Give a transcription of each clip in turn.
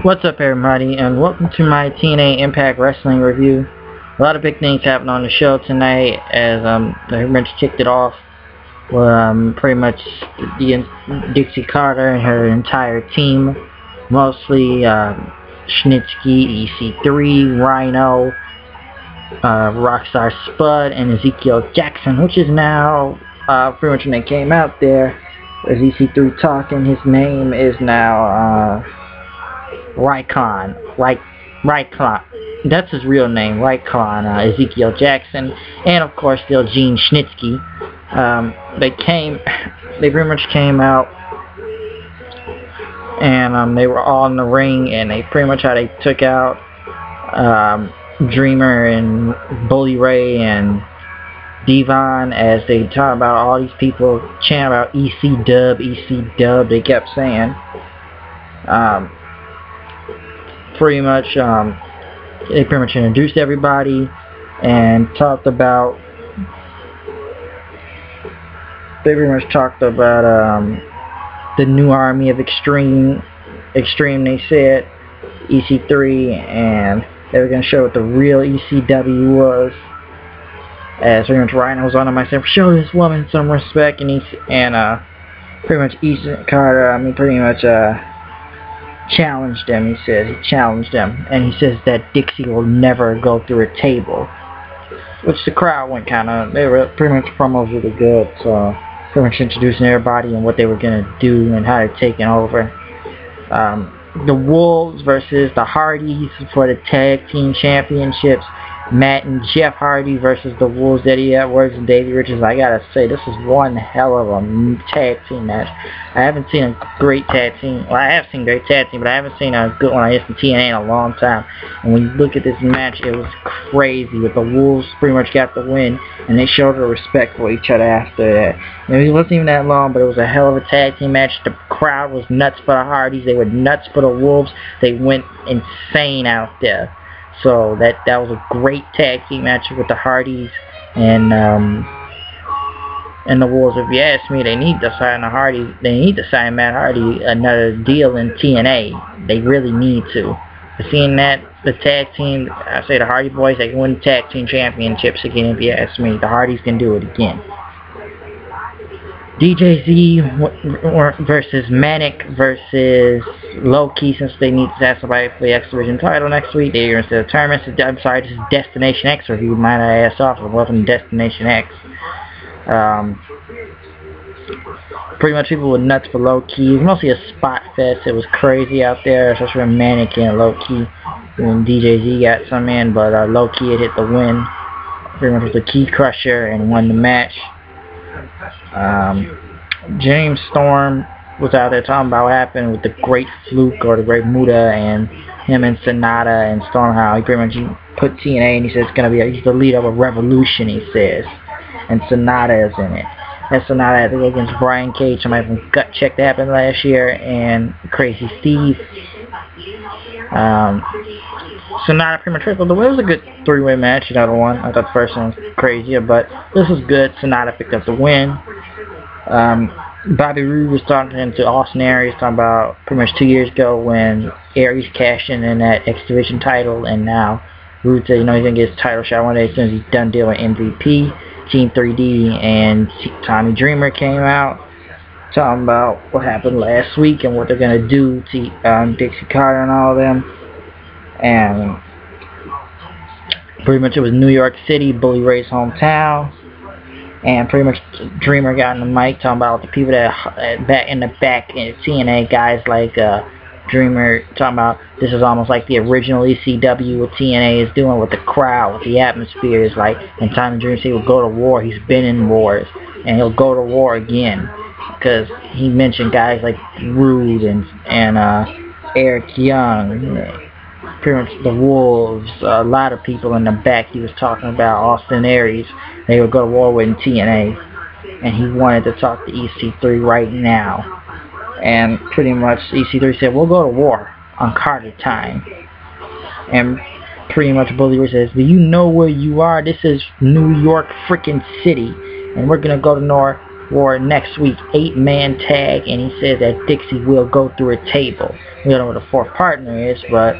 What's up, everybody, and welcome to my TNA Impact Wrestling review. A lot of big things happened on the show tonight, as they pretty much kicked it off with pretty much Dixie Carter and her entire team, mostly Snitsky, EC3, Rhino, Rockstar Spud, and Ezekiel Jackson, which is now pretty much when they came out there, as EC3 talking, his name is now Rycon, that's his real name, Rycon, Ezekiel Jackson, and of course still Gene Snitsky. They pretty much came out, and they were all in the ring, and they pretty much how they took out Dreamer and Bully Ray and Devon, as they talk about all these people chant about EC Dub, they kept saying. Pretty much, they pretty much introduced everybody and talked about, the new army of Extreme, they said, EC3, and they were going to show what the real ECW was. As pretty much Ryan was on him, I said, show this woman some respect, and pretty much Ethan Carter, pretty much, challenged them. He said he challenged them, and he says that Dixie will never go through a table, which the crowd went they were pretty much promos really good, so pretty much introducing everybody and what they were gonna do and how they're taking over. The Wolves versus the Hardys for the tag team championships. Matt and Jeff Hardy versus the Wolves, Eddie Edwards and Davey Richards. I gotta say, this is one hell of a tag team match. I haven't seen a great tag team. Well, I have seen great tag team, but I haven't seen a good one I guess in TNA in a long time. And when you look at this match, it was crazy. With the Wolves pretty much got the win, and they showed the respect for each other after that. And it wasn't even that long, but it was a hell of a tag team match. The crowd was nuts for the Hardys. They were nuts for the Wolves. They went insane out there. So that was a great tag team match with the Hardys and the Wolves. If you ask me, they need to sign the Hardys. They need to sign Matt Hardy another deal in TNA. They really need to. Seeing that the tag team, I say the Hardy Boys, they can win tag team championships again. If you ask me, the Hardys can do it again. DJZ versus Manic versus Low-Key, since they need to have somebody for the X Division title next week. They're going to the tournament. I'm sorry, this is Destination X review. Mind I ass off. Welcome to Destination X. Pretty much people were nuts for Low-Key. It was mostly a spot fest. It was crazy out there, especially when Manic and Low-Key. When DJZ got some in, but Low-Key had hit the win. Pretty much was the key crusher and won the match. James Storm was out there talking about what happened with the Great Fluke or the Great Muda and him and Sonata and Storm, how he pretty much put TNA, and he says it's gonna be he's the leader of a revolution, he says, and Sonata is in it. And Sonata had to go against Brian Cage, somebody from Gut Check that happened last year, and Crazy Steve. Sonata pretty much tripled the win. It was a good three-way match, another one. I thought the first one was crazier, but this was good. Sonata picked up the win. Bobby Roode was talking to Austin Aries, talking about pretty much 2 years ago when Aries cashed in that X Division title, and now Roode said, he's going to get his title shot one day as soon as he's done dealing with MVP. Team 3D and Tommy Dreamer came out talking about what happened last week and what they're going to do to Dixie Carter and all of them. And pretty much it was New York City, Bully Ray's hometown. And pretty much Dreamer got in the mic talking about the people that back in TNA, guys like Dreamer, talking about this is almost like the original ECW, what TNA is doing with the crowd, with the atmosphere. Is like, and Tommy Dreamer said he will go to war. He's been in wars, and he'll go to war again, because he mentioned guys like Rude and Eric Young, pretty much the Wolves, a lot of people in the back. He was talking about Austin Aries. They would go to war with TNA, and he wanted to talk to EC3 right now. And pretty much EC3 said, we'll go to war on Carter time. And pretty much Bully Ray says, do you know where you are? This is New York freaking City, and we're going to go to War next week, 8-man tag, and he said that Dixie will go through a table. We don't know what the fourth partner is, but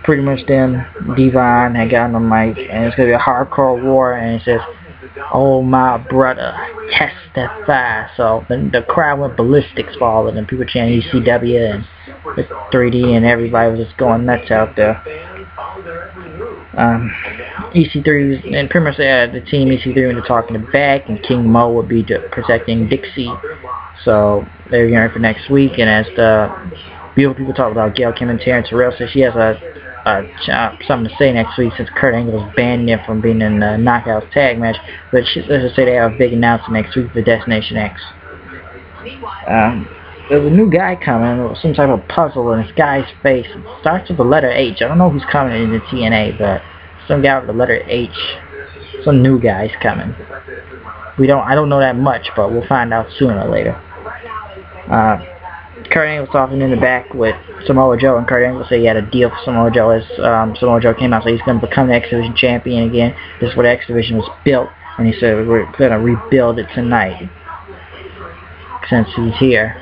pretty much them, Devon had gotten on the mic, and it's going to be a hardcore war, and it says, "Oh my brother, testify." So the crowd went ballistics for all of them. People chanting ECW and 3D, and everybody was just going nuts out there. EC3 and pretty much the team EC3 went to talking to back, and King Mo would be protecting Dixie. So they're hearing for next week. And as the beautiful people talk about Gail Kim and Terrence Terrell, says she has something to say next week since Kurt Angle was banned him from being in the Knockouts tag match. But let's just say they have a big announcement next week for Destination X. There's a new guy coming, some type of puzzle in this guy's face. It starts with the letter H. I don't know who's coming in the TNA, but some guy with the letter H. Some new guy's coming. I don't know that much, but we'll find out sooner or later. Kurt Angle was talking in the back with Samoa Joe, and Kurt Angle said he had a deal for Samoa Joe as Samoa Joe came out, so he's going to become the X Division champion again. This is where the X Division was built, and he said we're going to rebuild it tonight since he's here.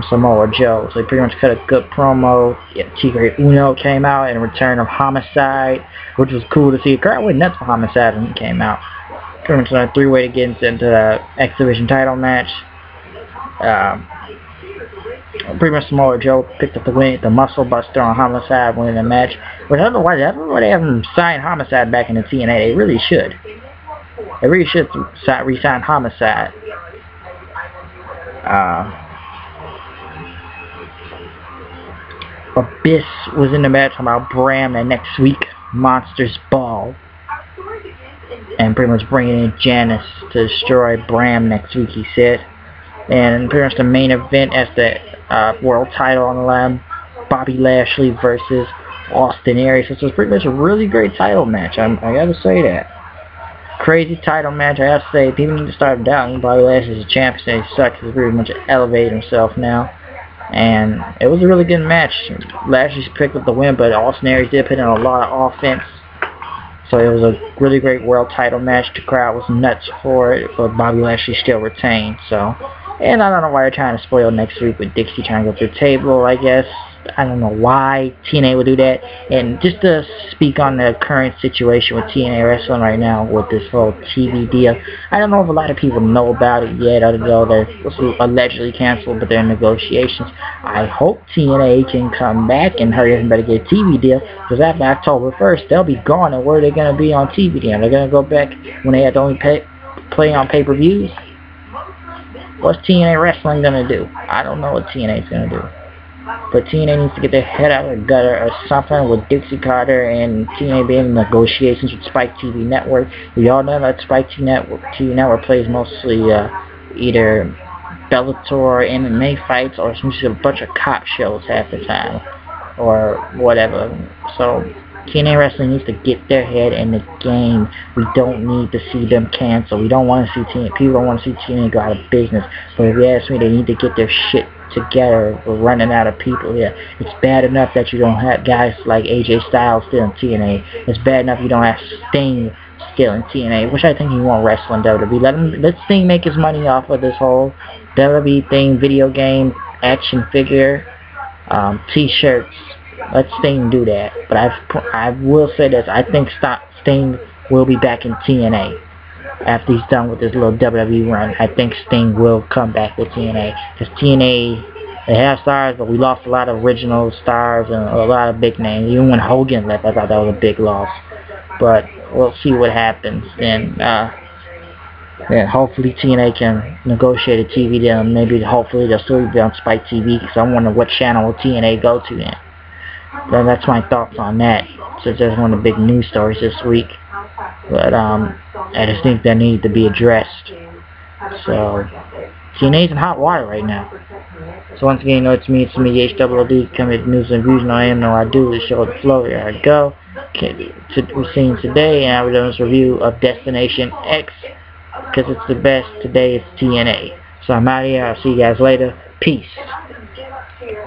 Samoa Joe. So he pretty much cut a good promo. Tigre Uno came out in return of Homicide, which was cool to see. The crowd went nuts for Homicide when he came out. Pretty much on a 3-way to get into the X Division title match. Pretty much Samoa Joe picked up the win, the Muscle Buster on Homicide, winning the match. But I don't know why they haven't signed Homicide back in the TNA. They really should. They really should re-sign Homicide. Abyss was in the match about Bram and next week, Monsters Ball. And pretty much bringing in Janice to destroy Bram next week, he said. And pretty much the main event as the world title on the line, Bobby Lashley versus Austin Aries. This was pretty much a really great title match. I gotta say that. Crazy title match. I gotta say, people need to start doubting Bobby Lashley as a champion. He sucks. He's pretty much elevated himself now. And it was a really good match. Lashley picked up the win, but Austin Aries did put in a lot of offense. So it was a really great world title match. The crowd was nuts for it, but Bobby Lashley still retained. So, and I don't know why they're trying to spoil next week with Dixie trying to go through the table, I guess. I don't know why TNA would do that. And just to speak on the current situation with TNA Wrestling right now with this whole TV deal, I don't know if a lot of people know about it yet, other though they're allegedly canceled, but they're in negotiations. I hope TNA can come back and hurry up and better get a TV deal, because after October 1st, they'll be gone, and where are they going to be on TV deal? They're going to go back when they had to only play on pay-per-views? What's TNA Wrestling going to do? I don't know what TNA is going to do. But TNA needs to get their head out of the gutter or something with Dixie Carter and TNA being in negotiations with Spike TV Network. We all know that Spike TV Network plays mostly either Bellator or MMA fights, or just a bunch of cop shows half the time, or whatever. So TNA Wrestling needs to get their head in the game. We don't need to see them cancel. We don't want to see TNA. People don't want to see TNA go out of business. But if you ask me, they need to get their shit together. We're running out of people here. It's bad enough that you don't have guys like AJ Styles still in TNA. It's bad enough you don't have Sting still in TNA, which I think he won't wrestle in WWE. Let Sting make his money off of this whole WWE thing, video game, action figure, t-shirts. Let Sting do that. But I will say this. I think Sting will be back in TNA. After he's done with his little WWE run, I think Sting will come back with TNA. Because TNA, they have stars, but we lost a lot of original stars and a lot of big names. Even when Hogan left, I thought that was a big loss. But we'll see what happens. And hopefully TNA can negotiate a TV deal. And maybe hopefully they'll still be on Spike TV. Because I wonder what channel will TNA go to then. Then that's my thoughts on that. So that's one of the big news stories this week. But I just think that needs to be addressed. So TNA's in hot water right now. So once again, it's me, HWD, coming with news and views, and I am, no I do, the show the flow, here I go. We're seeing today, and I will do this review of Destination X, because it's the best. Today it's TNA. So I'm out of here, I'll see you guys later. Peace.